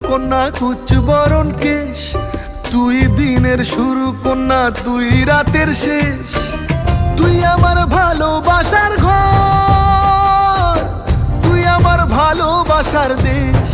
কন্যা কুচ বরণ কেশ, তুই দিনের শুরু কন্যা তুই রাতের শেষ। তুই আমার ভালোবাসার ঘর, তুই আমার ভালোবাসার দেশ।